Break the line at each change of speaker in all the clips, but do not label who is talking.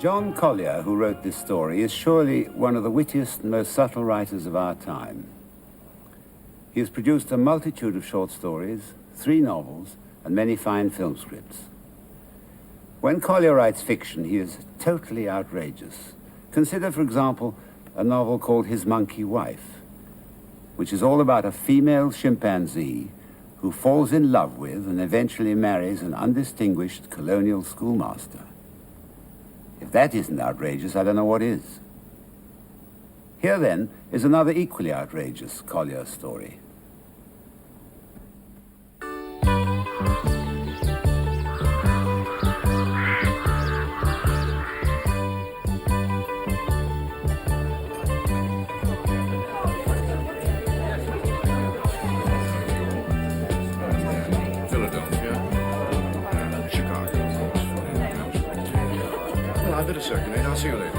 John Collier, who wrote this story, is surely one of the wittiest and most subtle writers of our time. He has produced a multitude of short stories, 3 novels, and many fine film scripts. When Collier writes fiction, he is totally outrageous. Consider, for example, a novel called His Monkey Wife, which is all about a female chimpanzee who falls in love with and eventually marries an undistinguished colonial schoolmaster. If that isn't outrageous, I don't know what is. Here, then, is another equally outrageous Collier story.
I better circulate. I'll see you later.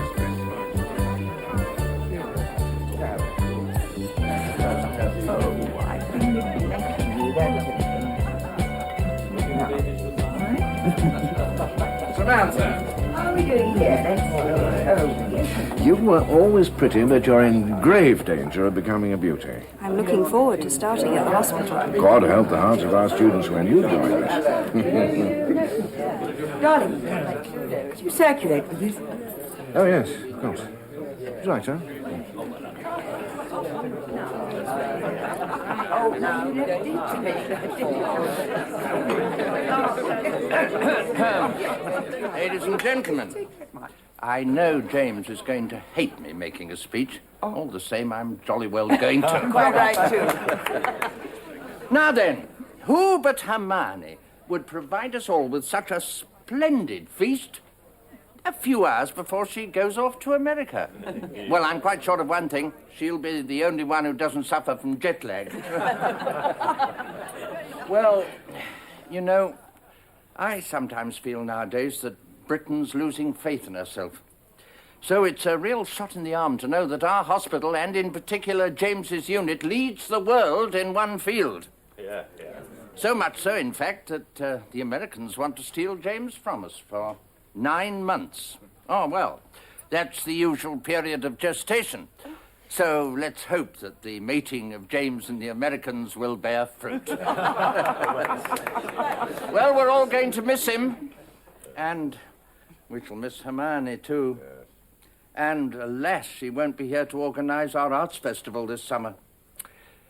Samantha! How are we doing here?
You were always pretty, but you're in grave danger of becoming a beauty.
I'm looking forward to starting at the hospital.
God help the hearts of our students when you join us.
Darling, could you circulate with this?
Oh, yes, of course. Right, huh?
Oh, no, you left it to me.
Ladies and gentlemen, I know James is going to hate me making a speech. All the same, I'm jolly well going to.
Quite right, too.
Now then, who but Hermione would provide us all with such a splendid feast a few hours before she goes off to America? Well, I'm quite sure of one thing. She'll be the only one who doesn't suffer from jet lag. Well, you know, I sometimes feel nowadays that Britain's losing faith in herself. So it's a real shot in the arm to know that our hospital, and in particular James's unit, leads the world in one field.
Yeah.
So much so, in fact, that the Americans want to steal James from us for 9 months. Oh, well, that's the usual period of gestation. So let's hope that the mating of James and the Americans will bear fruit. Well, we're all going to miss him. And we shall miss Hermione, too. And, alas, she won't be here to organize our arts festival this summer.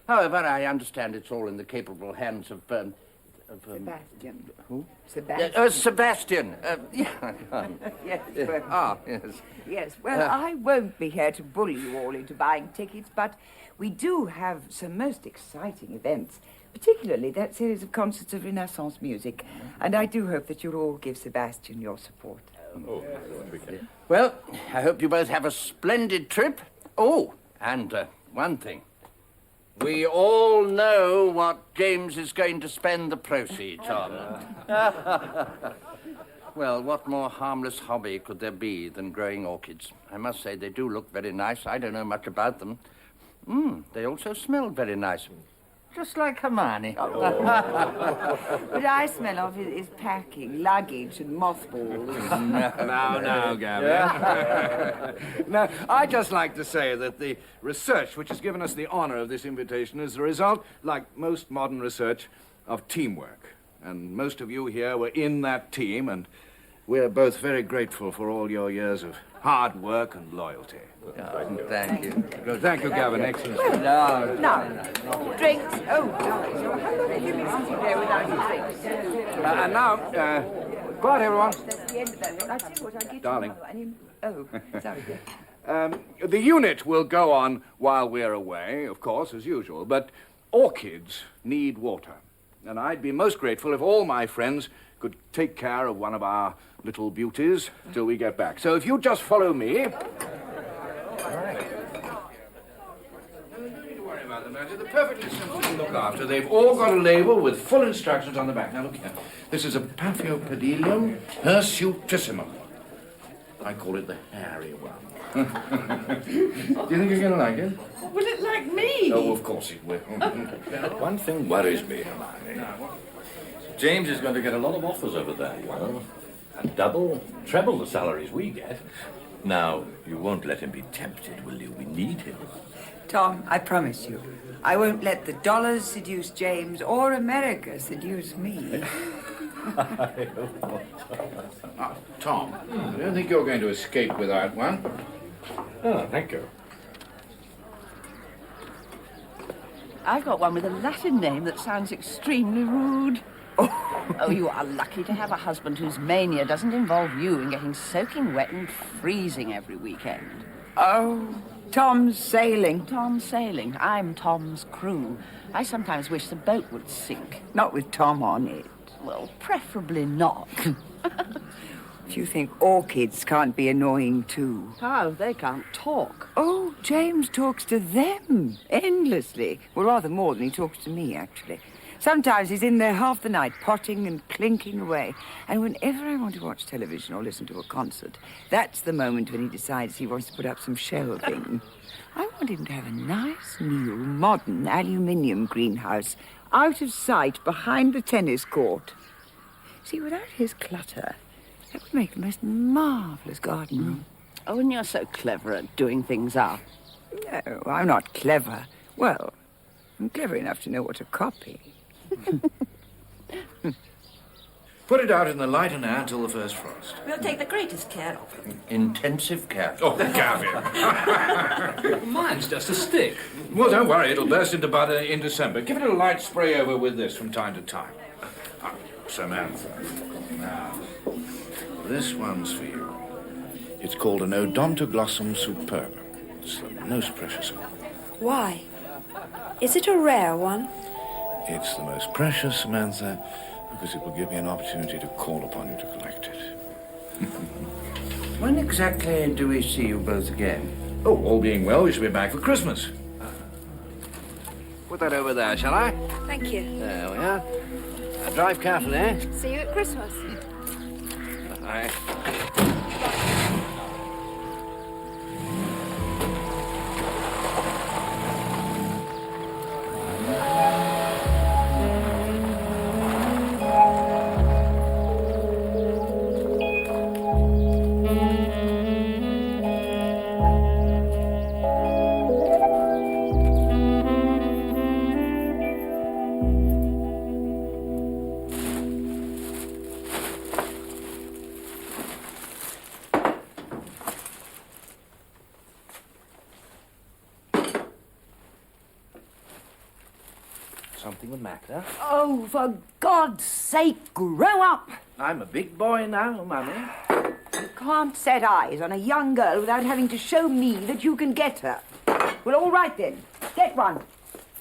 However, I understand it's all in the capable hands of
Sebastian.
Who?
Sebastian.
Sebastian.
Yes, well,
Yes.
yes. Well, I won't be here to bully you all into buying tickets, but we do have some most exciting events, particularly that series of concerts of Renaissance music, and I do hope that you'll all give Sebastian your support.
Well, I hope you both have a splendid trip. Oh, and one thing. We all know what James is going to spend the proceeds on. Well, what more harmless hobby could there be than growing orchids? I must say, they do look very nice. I don't know much about them. They also smell very nice. Just like Hermione.
What I smell of is packing, luggage, and mothballs.
Now, Gavin. No, I'd just like to say that the research which has given us the honor of this invitation is the result, like most modern research, of teamwork. And most of you here were in that team, and we're both very grateful for all your years of hard work and loyalty.
Thank you.
Thank you, Gavin. Excellent.
Now, drinks. Oh, darling, how long have you been sitting there without your drinks?
And now, go on, everyone.
That's the end of that. I'll tell you what, I'll get
Darling.
you oh, sorry.
The unit will go on while we're away, of course, as usual, but orchids need water. And I'd be most grateful if all my friends could take care of one of our little beauties till we get back. So if you just follow me. They're perfectly simple to look after. They've all got a label with full instructions on the back. Now, look here. This is a Paphiopedilum hirsutissimum. I call it the hairy one. Do you think you're going to like it?
Will it like me?
Oh, of course it will.
One thing worries me, Hermione. James is going to get a lot of offers over there, you know. And double, treble the salaries we get. Now, you won't let him be tempted, will you? We need him.
Tom, I promise you, I won't let the dollars seduce James or America seduce me.
Tom, I don't think you're going to escape without one.
Oh, thank you.
I've got one with a Latin name that sounds extremely rude. Oh, you are lucky to have a husband whose mania doesn't involve you in getting soaking wet and freezing every weekend.
Oh, Tom's sailing.
Tom's sailing. I'm Tom's crew. I sometimes wish the boat would sink.
Not with Tom on it.
Well, preferably not.
Do you think orchids can't be annoying too?
How? They can't talk.
Oh, James talks to them endlessly. Well, rather more than he talks to me, actually. Sometimes he's in there half the night, potting and clinking away. And whenever I want to watch television or listen to a concert, that's the moment when he decides he wants to put up some shelving. I want him to have a nice, new, modern aluminium greenhouse out of sight behind the tennis court. See, without his clutter, that would make the most marvellous garden room.
Oh, and you're so clever at doing things up.
No, I'm not clever. Well, I'm clever enough to know what to copy.
Put it out in the light and air until the first frost.
We'll take the greatest care of it.
Intensive care.
Oh, Gavin.
Mine's just a stick.
Well, don't worry, it'll burst into bud in December. Give it a light spray over with this from time to time. Samantha. Now, this one's for you. It's called an Odontoglossum superbum. It's the most precious one.
Why? Is it a rare one?
It's the most precious, Samantha, because it will give me an opportunity to call upon you to collect it.
When exactly do we see you both again?
Oh, all being well, we shall be back for Christmas. Put that over there, shall I?
Thank you.
There we are. Now, drive carefully, eh?
See you at Christmas.
Aye.
Something the matter?
Oh, for God's sake, grow up!
I'm a big boy now, Mummy.
You can't set eyes on a young girl without having to show me that you can get her. Well, all right then. Get one.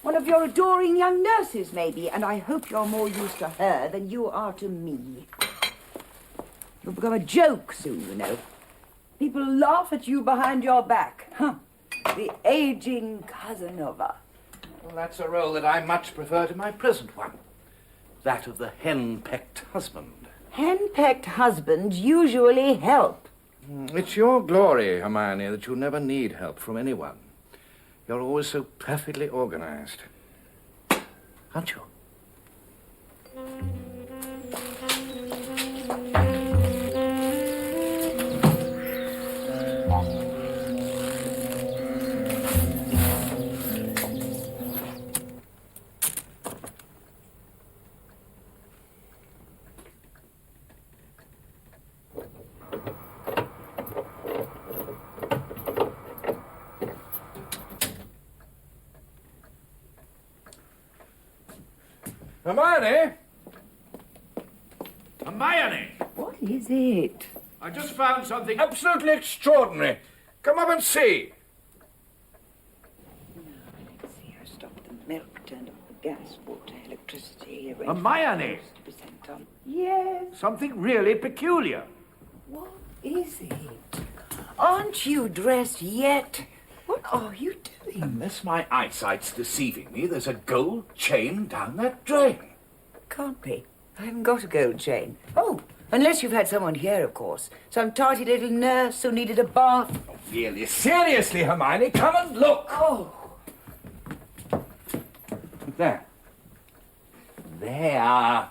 One of your adoring young nurses, maybe, and I hope you're more used to her than you are to me. You'll become a joke soon, you know. People laugh at you behind your back. Huh. The aging Casanova.
Well, that's a role that I much prefer to my present one. That of the hen-pecked husband.
Hen-pecked husbands usually help.
It's your glory, Hermione, that you never need help from anyone. You're always so perfectly organized. Aren't you?
Hermione! Hermione!
What is it?
I just found something absolutely extraordinary. Come up and see.
Let's see, I stopped the milk, turned off the gas, water, electricity.
Hermione!
50% on. Yes.
Something really peculiar.
What is it? Aren't you dressed yet? What are you doing?
Unless my eyesight's deceiving me, there's a gold chain down that drain.
Can't be. I haven't got a gold chain. Oh, unless you've had someone here, of course. Some tarty little nurse who needed a bath.
Oh, really? Seriously, Hermione, come and look.
Oh.
There. There.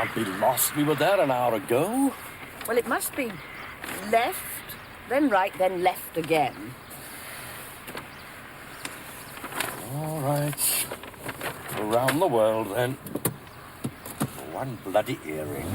can't be lost. We were there an hour ago.
Well, it must be left, then right, then left again.
All right. Around the world, then. One bloody earring.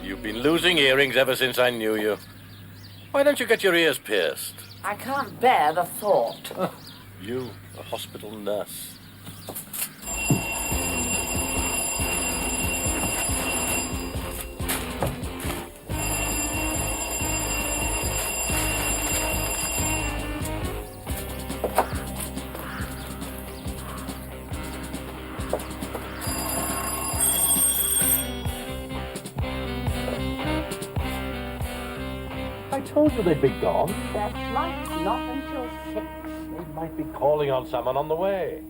You've been losing earrings ever since I knew you. Why don't you get your ears pierced?
I can't bear the thought.
You, a hospital nurse. I told you they'd be gone.
Their flight's not until 6.
They might be calling on someone on the way.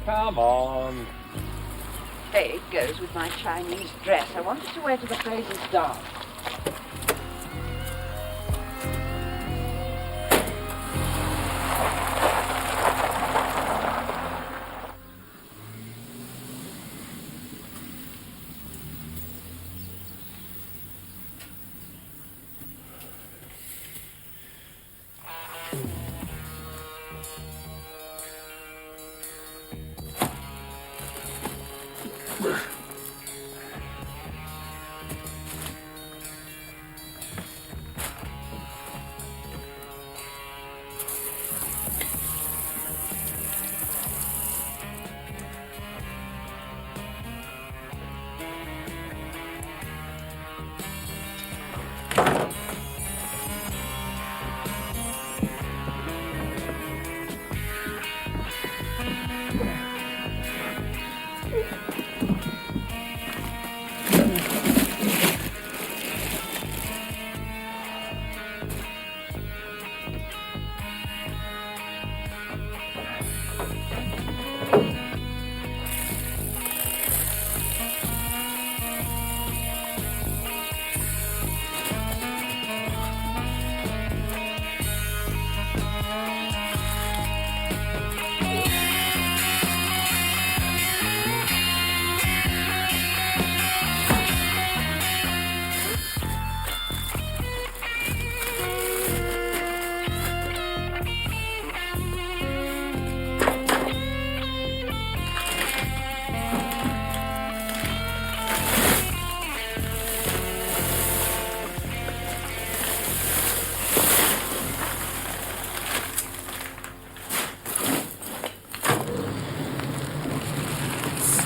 Come on.
Hey, it goes with my Chinese dress. I wanted to wear to the Fraser's dance.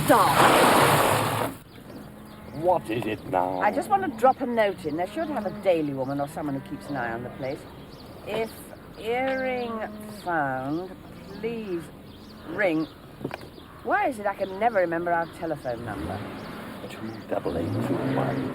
Stop.
What is it now?
I just want to drop a note in. They should have a daily woman or someone who keeps an eye on the place. If earring found, please ring. Why is it I can never remember our telephone number?
28821.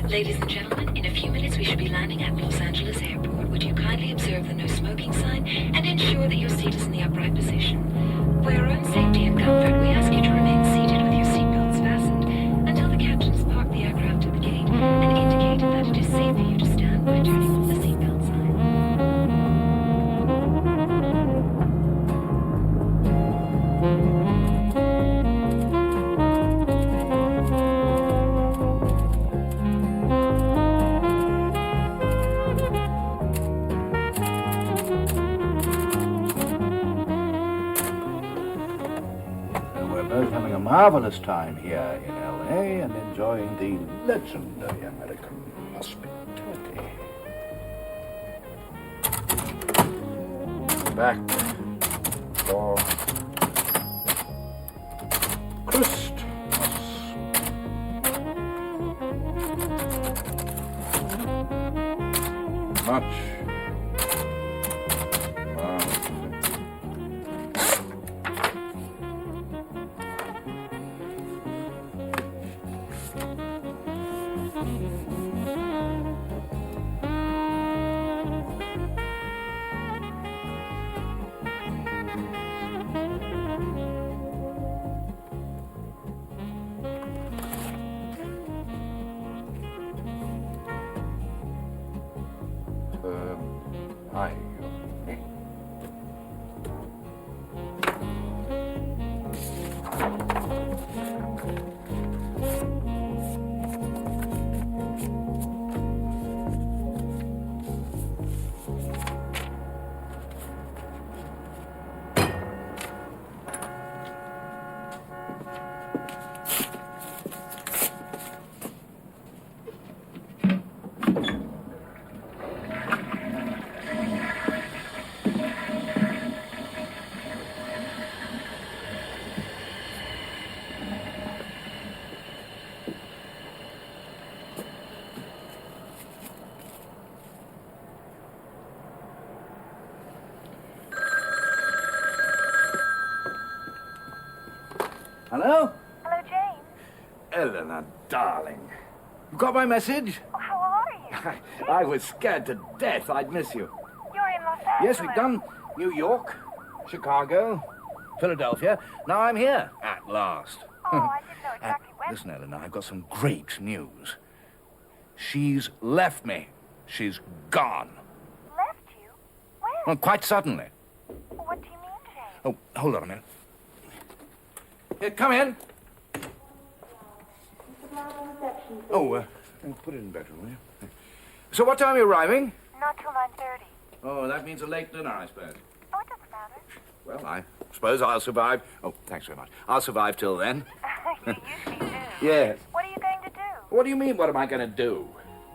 Ladies and gentlemen, in a few minutes we should be landing at Los Angeles Airport. Would you kindly observe the no smoking sign and ensure that your seat is in the upright position? For your own safety and comfort, we ask you to remain seated with your seatbelts fastened until the captain has parked the aircraft at the gate and indicated that it is safe for you to stand by turning off the seatbelt sign.
We're both having a marvelous time here in L.A. and enjoying the legendary American hospitality. Back for Christmas. Much Hi. Hello?
Hello, James.
Eleanor, darling. You got my message?
Oh, how are you?
I was scared to death I'd miss you.
You're in Los Angeles.
Yes, we've done New York, Chicago, Philadelphia. Now I'm here, at last.
Oh, I didn't know exactly when.
Listen, Eleanor, I've got some great news. She's left me. She's gone.
Left you? When?
Well, quite suddenly.
What do you mean, James?
Oh, hold on a minute. Here, come in. Oh, put it in the bedroom, will you? So what time are you arriving?
Not till 9:30.
Oh, that means a late dinner, I suppose.
Oh, it doesn't matter.
Well, I suppose I'll survive. Oh, thanks very much. I'll survive till then.
You usually do.
Yes.
What are you going to do?
What do you mean, what am I going to do?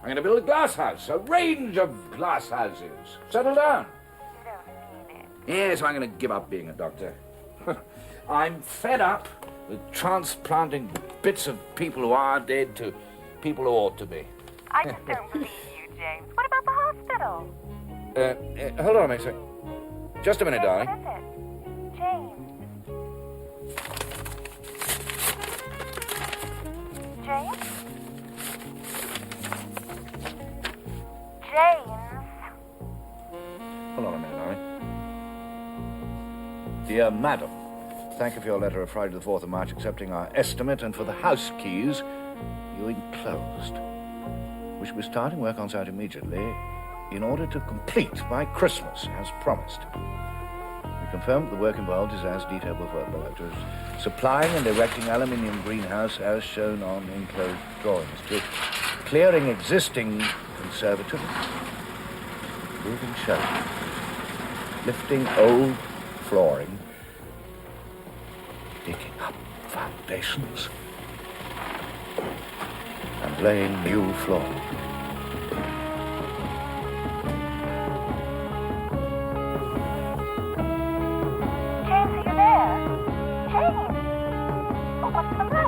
I'm going to build a glass house, a range of glass houses. Settle down.
You don't mean it.
Yes, I'm going to give up being a doctor. I'm fed up with transplanting bits of people who are dead to people who ought to be.
I just don't believe you, James. What about the hospital?
Hold on a minute. Just a minute,
James,
darling.
what is it? James. James? James.
Hold on a minute, darling. Dear Madam, thank you for your letter of Friday the 4th of March accepting our estimate and for the house keys you enclosed. We shall be starting work on site immediately in order to complete by Christmas, as promised. We confirm that the work involved is as detailed as work below, to supplying and erecting aluminium greenhouse as shown on enclosed drawings, to clearing existing conservatory, moving shelves, lifting old flooring, digging up foundations, and laying new flooring.
James, are you there? James! Oh, what's the matter?